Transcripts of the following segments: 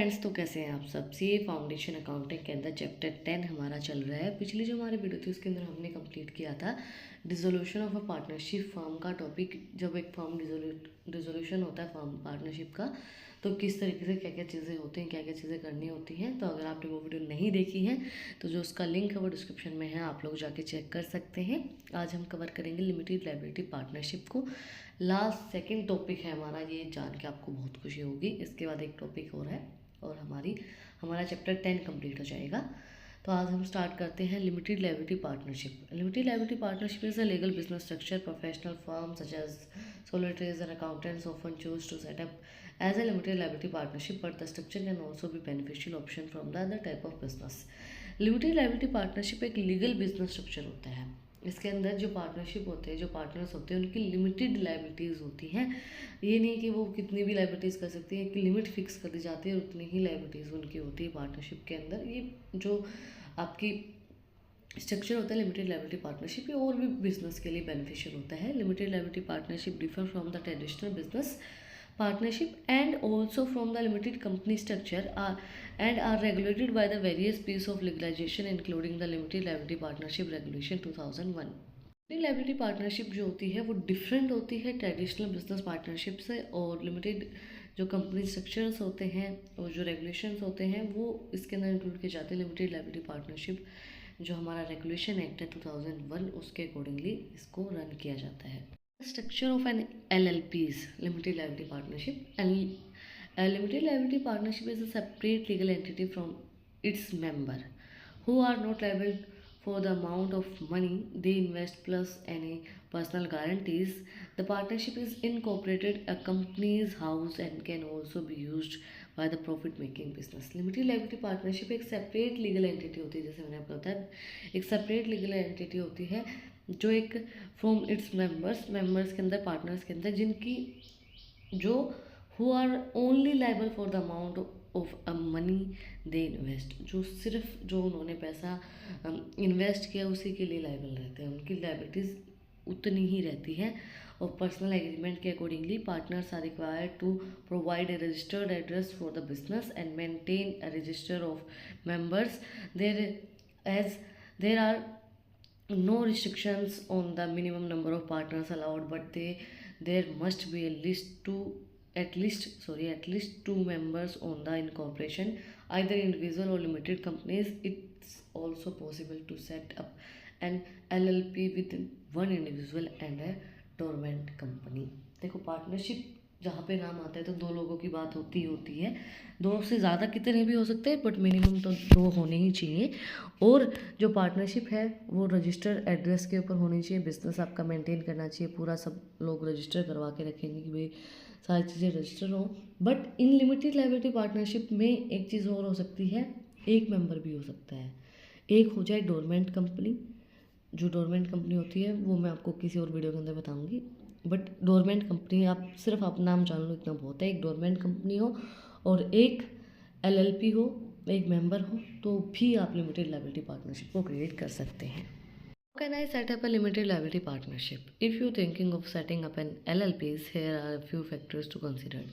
Friends, तो कैसे हैं आप सब। सीए फाउंडेशन अकाउंटिंग के अंदर चैप्टर 10 हमारा चल रहा है। पिछली जो हमारी वीडियो थी उसके अंदर हमने कंप्लीट किया था dissolution of a partnership firm का टॉपिक। जब एक फर्म डिसोल्यूशन होता है फर्म पार्टनरशिप का, तो किस तरीके से क्या क्या चीज़ें होती हैं, क्या क्या चीज़ें करनी होती हैं। तो अगर आपने वो वीडियो नहीं देखी है तो जो उसका लिंक है वो डिस्क्रिप्शन में है, आप लोग जाके चेक कर सकते हैं। आज हम कवर करेंगे लिमिटेड लायबिलिटी पार्टनरशिप को। लास्ट सेकंड टॉपिक है हमारा, ये जान के आपको बहुत खुशी होगी। इसके बाद एक टॉपिक हो रहा है और हमारा चैप्टर 10 कंप्लीट हो जाएगा। तो आज हम स्टार्ट करते हैं limited liability partnership. Limited liability partnership is a legal business structure. Professional firm such as solicitors and accountants often choose to set up as a limited liability partnership, but the structure can also be beneficial option from the other type of business. Limited liability partnership एक legal business structure होता है। इसके अंदर जो partnership होते हैं, जो partners होते हैं, उनकी लिमिटेड लायबिलिटीज़ होती हैं। ये नहीं कि वो कितनी भी लायबिलिटीज़ कर सकती हैं, एक लिमिट फिक्स कर दी जाती है और उतनी ही लायबिलिटीज़ उनकी होती है पार्टनरशिप के अंदर। ये जो आपकी स्ट्रक्चर होता है लिमिटेड लायबिलिटी पार्टनरशिप, ये और भी बिजनेस के लिए बेनिफिशियल होता है। Limited liability partnership differ from the traditional business partnership and also from the limited company structure are regulated by the various piece of legalization including the limited liability partnership regulation 2001। Limited liability partnership जो होती है वो different होती है traditional business partnership से। और limited जो company structures होते हैं और जो रेगुलेशंस होते हैं वो इसके अंदर इंक्लूड किए जाते हैं। लिमिटेड लायबिलिटी पार्टनरशिप जो हमारा रेगुलेशन एक्ट है 2001 उसके अकॉर्डिंगली इसको रन किया जाता है। Structure of an LLP's limited liability partnership. And a limited liability partnership is a separate legal entity from its member who are not liable for the amount of money they invest plus any personal guarantees. The partnership is incorporated a company's house and can also be used by the profit making business. Limited liability partnership एक separate legal entity होती है, जैसे मैंने आपको बताया एक separate legal entity होती है जो एक फ्रॉम इट्स मेंबर्स के अंदर, पार्टनर्स के अंदर, जिनकी जो who are only liable for the amount of a money they invest, जो सिर्फ जो उन्होंने पैसा इन्वेस्ट किया उसी के लिए लाइबल रहते हैं, उनकी लाइबिलिटीज़ उतनी ही रहती है। और पर्सनल एग्रीमेंट के accordingly partners are required to provide a registered address for the business and maintain a register of members. There are no restrictions on the minimum number of partners allowed, but there must be at least two members on the incorporation, either individual or limited companies. It's also possible to set up an LLP with one individual and a dormant company। देखो partnership जहाँ पे नाम आता है तो दो लोगों की बात होती है। दो से ज़्यादा कितने भी हो सकते हैं, बट मिनिमम तो दो होने ही चाहिए। और जो पार्टनरशिप है वो रजिस्टर्ड एड्रेस के ऊपर होनी चाहिए। बिजनेस आपका मेंटेन करना चाहिए, पूरा सब लोग रजिस्टर करवा के रखेंगे कि भाई सारी चीज़ें रजिस्टर हो। But in limited liability partnership में एक चीज़ और हो सकती है, एक मेंबर भी हो सकता है। एक हो जाए डोरमेंट कंपनी। जो डोरमेंट कंपनी होती है वो मैं आपको किसी और वीडियो के अंदर बताऊँगी। बट डोरमेंट कंपनी आप सिर्फ आप नाम जान लो इतना बहुत है। एक डोरमेंट कंपनी हो और एक LLP हो, एक मेंबर हो, तो भी आप लिमिटेड लायबिलिटी पार्टनरशिप को क्रिएट कर सकते हैं। How can I set up a limited liability partnership? If you're thinking of setting up an LLPs, here are a few factors to consider.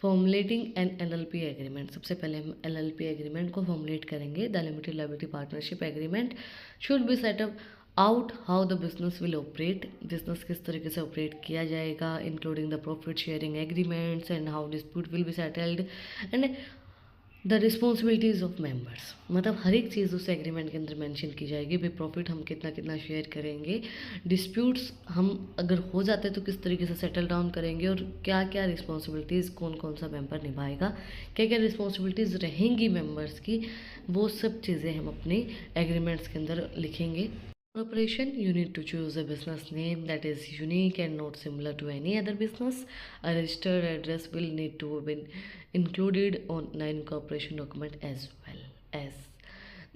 Formulating an LLP agreement. सबसे पहले हम LLP agreement को formulate करेंगे। The limited liability partnership agreement should be set up out how the business will operate. Business किस तरीके से operate किया जाएगा, including the profit sharing agreements and how dispute will be settled and the responsibilities of members. मतलब हर एक चीज़ उस agreement के अंदर मेंशन की जाएगी। भाई प्रॉफिट हम कितना कितना शेयर करेंगे, डिस्प्यूट्स हम अगर हो जाते हैं तो किस तरीके से सेटल डाउन करेंगे, और क्या क्या रिस्पॉन्सिबिलिटीज़ कौन कौन सा मेंबर निभाएगा, क्या क्या रिस्पॉन्सिबिलिटीज़ रहेंगी मेंबर्स की, वो सब चीज़ें हम अपने एग्रीमेंट्स के अंदर लिखेंगे। Corporation, you need to choose a business name that is unique and not similar to any other business. A registered address will need to be included on the incorporation document as well as।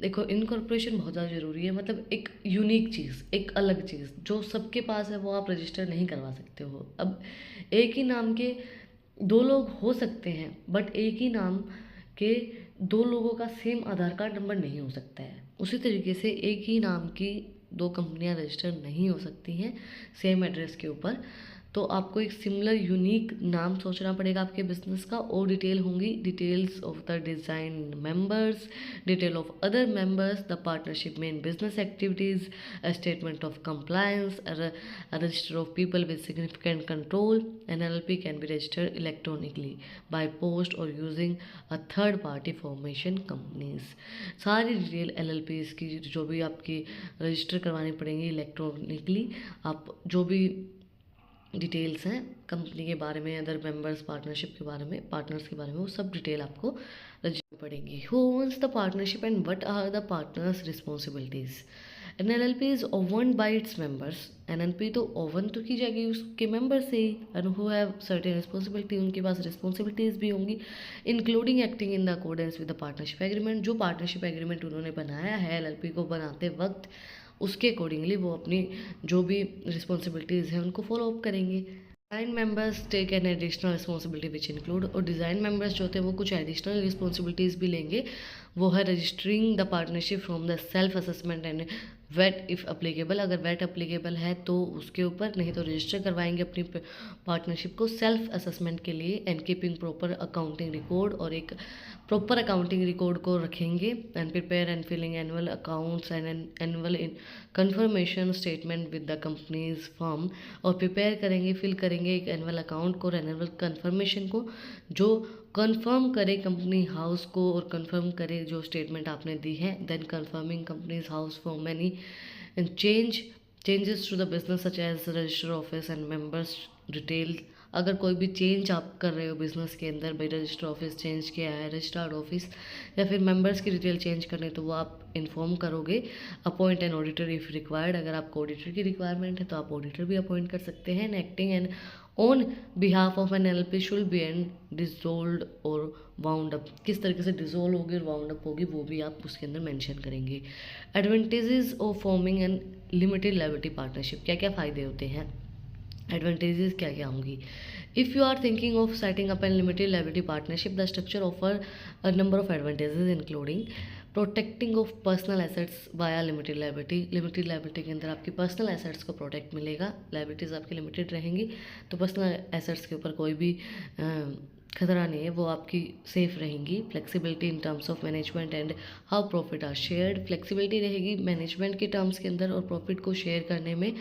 देखो incorporation बहुत ज़्यादा ज़रूरी है। मतलब एक unique चीज़, एक अलग चीज़ जो सबके पास है वो आप रजिस्टर नहीं करवा सकते हो। अब एक ही नाम के दो लोग हो सकते हैं, बट एक ही नाम के दो लोगों का सेम आधार कार्ड नंबर नहीं हो सकता है। उसी तरीके से एक ही नाम की दो कंपनियां रजिस्टर नहीं हो सकती हैं सेम एड्रेस के ऊपर। तो आपको एक सिमिलर यूनिक नाम सोचना पड़ेगा आपके बिजनेस का, और डिटेल होंगी details of the design members, detail of other members, the partnership main business activities, a statement of compliance, a register of people with significant control. An LLP can be registered electronically by post or using a third party formation companies. सारी detail LLPs की जो भी आपकी register करवानी पड़ेंगी electronically, आप जो भी डिटेल्स हैं कंपनी के बारे में, अदर मेंबर्स, पार्टनरशिप के बारे में, पार्टनर्स के बारे में, वो सब डिटेल आपको रजिस्टर पड़ेंगी. Who owns the partnership and what are the partners responsibilities. N L L P is owned by its members. N L P तो ओवन तो की जाएगी उसके मेंबर से ही, and who have certain responsibility, उनके पास रिस्पॉन्सिबिलिटीज़ भी होंगी, including acting in the accordance with the partnership agreement. जो पार्टनरशिप एग्रीमेंट उन्होंने बनाया है एल एल पी को बनाते वक्त, उसके अकॉर्डिंगली वो अपनी जो भी रिस्पॉन्सिबिलिटीज़ हैं उनको फॉलो अप करेंगे. Design members take an additional responsibility which include, और डिज़ाइन मेंबर्स जो होते हैं वो कुछ एडिशनल रिस्पॉन्सिबिलिटीज़ भी लेंगे. वो है registering the partnership from the self assessment and VAT if applicable. अगर वेट अप्लीकेबल है तो उसके ऊपर, नहीं तो रजिस्टर करवाएंगे अपनी पार्टनरशिप को सेल्फ असेसमेंट के लिए. And keeping proper accounting record, और एक प्रॉपर अकाउंटिंग रिकॉर्ड को रखेंगे. And prepare and filing annual accounts and annual confirmation statement with the companies firm, और प्रिपेयर करेंगे, फिल करेंगे एक एनुअल अकाउंट को और एनुअल कन्फर्मेशन को, जो कंफर्म करे कंपनी हाउस को और कंफर्म करे जो स्टेटमेंट आपने दी है. Then confirming companies house for many changes to the business such as register office and members detail. अगर कोई भी चेंज आप कर रहे हो बिजनेस के अंदर, भाई रजिस्टर ऑफिस चेंज किया है, रजिस्टर्ड ऑफिस, या फिर मेंबर्स की डिटेल चेंज करनी, तो वो आप इन्फॉर्म करोगे. Appoint an auditor if required. अगर आपको ऑडिटर की रिक्वायरमेंट है तो आप ऑडिटर भी अपॉइंट कर सकते हैं. And acting and on behalf of an L P should be and dissolve और वाउंड अप. किस तरीके से डिजोल्व होगी और वाउंड अप होगी वो भी आप उसके अंदर मेंशन करेंगे. Advantages of forming an limited liability partnership. क्या क्या फ़ायदे होते हैं, एडवांटेजेस क्या क्या होंगी. If you are thinking of setting up an limited liability partnership, the structure offer a number of advantages including protecting of personal assets via limited liability. Limited liability के अंदर आपकी पर्सनल एसेट्स को protect मिलेगा. Liabilities आपकी limited रहेंगी तो personal assets के ऊपर कोई भी खतरा नहीं है, वो आपकी सेफ रहेंगी. Flexibility in terms of management and how profit are shared. Flexibility रहेगी मैनेजमेंट के टर्म्स के अंदर और प्रॉफिट को शेयर करने में.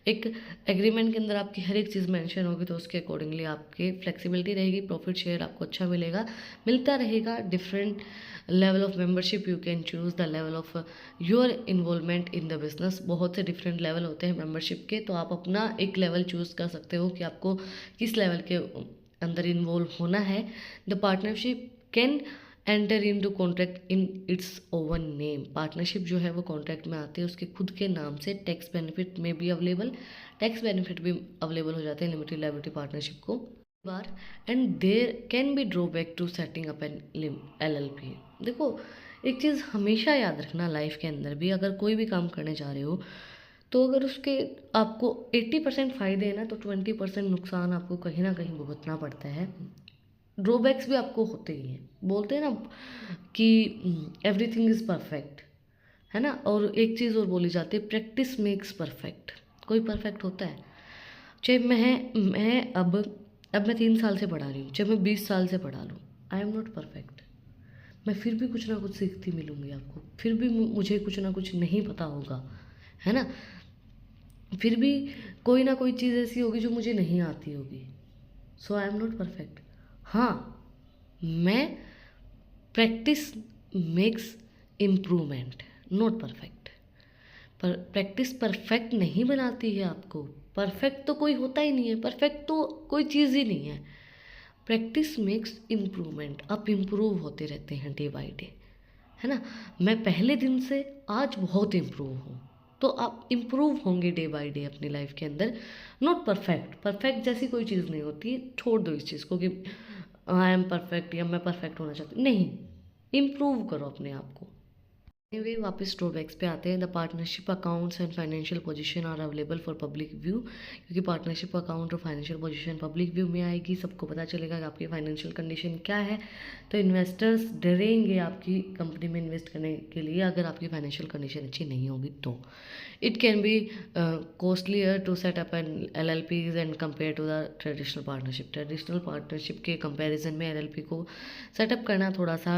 एक एग्रीमेंट के अंदर आपकी हर एक चीज़ मेंशन होगी तो उसके अकॉर्डिंगली आपके फ्लेक्सिबिलिटी रहेगी. प्रॉफिट शेयर आपको अच्छा मिलेगा, मिलता रहेगा. Different level of membership you can choose the level of your involvement in the business. बहुत से डिफरेंट लेवल होते हैं मेंबरशिप के, तो आप अपना एक लेवल चूज़ कर सकते हो कि आपको किस लेवल के अंदर इन्वॉल्व होना है. The partnership can enter into contract in its own name. Partnership जो है वो कॉन्ट्रैक्ट में आती है उसके खुद के नाम से. टैक्स बेनिफिट में भी अवेलेबल, टैक्स बेनिफिट भी अवेलेबल हो जाते हैं लिमिटेड लायबिलिटी पार्टनरशिप को बार. And there can be drawback to setting up an LLP. देखो एक चीज़ हमेशा याद रखना लाइफ के अंदर भी, अगर कोई भी काम करने जा रहे हो तो अगर उसके आपको 80% फ़ायदे हैं ना, तो 20% नुकसान आपको कहीं ना कहीं भुगतना पड़ता है. ड्रॉबैक्स भी आपको होते ही हैं. बोलते हैं ना कि एवरीथिंग इज़ परफेक्ट, है ना. और एक चीज़ और बोली जाती है, प्रैक्टिस मेक्स परफेक्ट. कोई परफेक्ट होता है? चाहे मैं अब मैं 3 साल से पढ़ा रही हूँ, चाहे मैं 20 साल से पढ़ा लूँ, आई एम नॉट परफेक्ट. मैं फिर भी कुछ ना कुछ सीखती मिलूँगी आपको, फिर भी मुझे कुछ ना कुछ नहीं पता होगा, है ना. फिर भी कोई ना कोई चीज़ ऐसी होगी जो मुझे नहीं आती होगी. सो आई एम नॉट परफेक्ट. हाँ, मैं practice makes improvement, not perfect. पर प्रैक्टिस परफेक्ट नहीं बनाती है आपको. परफेक्ट तो कोई होता ही नहीं है, परफेक्ट तो कोई चीज़ ही नहीं है. Practice makes improvement. आप इम्प्रूव होते रहते हैं डे बाय डे, है ना. मैं पहले दिन से आज बहुत इम्प्रूव हूँ, तो आप इम्प्रूव होंगे डे बाय डे अपनी लाइफ के अंदर. Not perfect. परफेक्ट जैसी कोई चीज़ नहीं होती, छोड़ दो इस चीज़ को कि आई एम परफेक्ट या मैं परफेक्ट होना चाहती हूँ. नहीं, इम्प्रूव करो अपने आप को. एनीवे वापस ड्रॉबैक्स पे आते हैं. The partnership accounts and financial position are available for public view. क्योंकि पार्टनरशिप अकाउंट और फाइनेंशियल पोजीशन पब्लिक व्यू में आएगी, सबको पता चलेगा कि आपकी फाइनेंशियल कंडीशन क्या है. तो इन्वेस्टर्स डरेंगे आपकी कंपनी में इन्वेस्ट करने के लिए अगर आपकी फाइनेंशियल कंडीशन अच्छी नहीं होगी तो. It can be costlier to set up an LLPs and compare to the traditional partnership. Traditional partnership के कंपैरिजन में LLP को सेटअप करना थोड़ा सा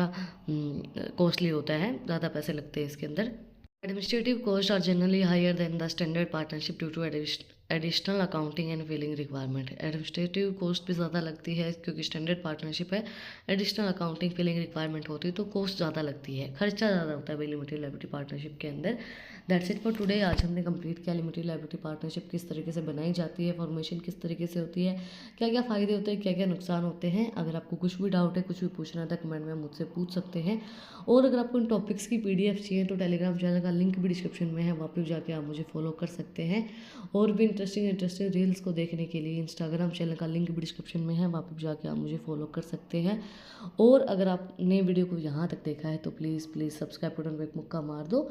कॉस्टली होता है, ज़्यादा पैसे लगते हैं इसके अंदर। Administrative costs are generally higher than the standard partnership due to additional accounting and filing requirement। Administrative cost भी ज़्यादा लगती है क्योंकि स्टैंडर्ड पार्टनरशिप है, एडिशनल अकाउंटिंग फिलिंग रिक्वायरमेंट होती है तो कॉस्ट ज़्यादा लगती है, खर्चा ज़्यादा होता है बिल लिमिटेड लायबिलिटी पार्टनरशिप के अंदर। That's it for today. आज हमने कंप्लीट किया लिमिटेड लायबिलिटी पार्टनरशिप किस तरीके से बनाई जाती है, फॉर्मेशन किस तरीके से होती है, क्या क्या फ़ायदे होते हैं, क्या क्या नुकसान होते हैं। अगर आपको कुछ भी डाउट है, कुछ भी पूछना है तो कमेंट में मुझसे पूछ सकते हैं। और अगर आपको इन टॉपिक्स की PDF चाहिए तो टेलीग्राम चैनल का लिंक भी डिस्क्रिप्शन में है, वहाँ पर जाके आप मुझे फॉलो कर सकते हैं। और भी इंटरेस्टिंग रील्स को देखने के लिए इंस्टाग्राम चैनल का लिंक भी डिस्क्रिप्शन में है, वहाँ पर जाके आप मुझे फॉलो कर सकते हैं। और अगर आपने वीडियो को यहाँ तक देखा है तो प्लीज़ सब्सक्राइब बटन पर एक मुक्का मार दो,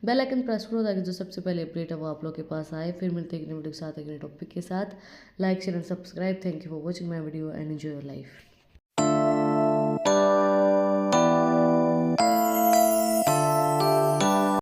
बेल आइकन प्रेस करो ताकि जो सबसे पहले अपडेट है वो आप लोग के पास आए। फिर मिलते हैं एक नए वीडियो के साथ, एक नए टॉपिक के साथ। Like share and subscribe. Thank you for watching my video and enjoy your life.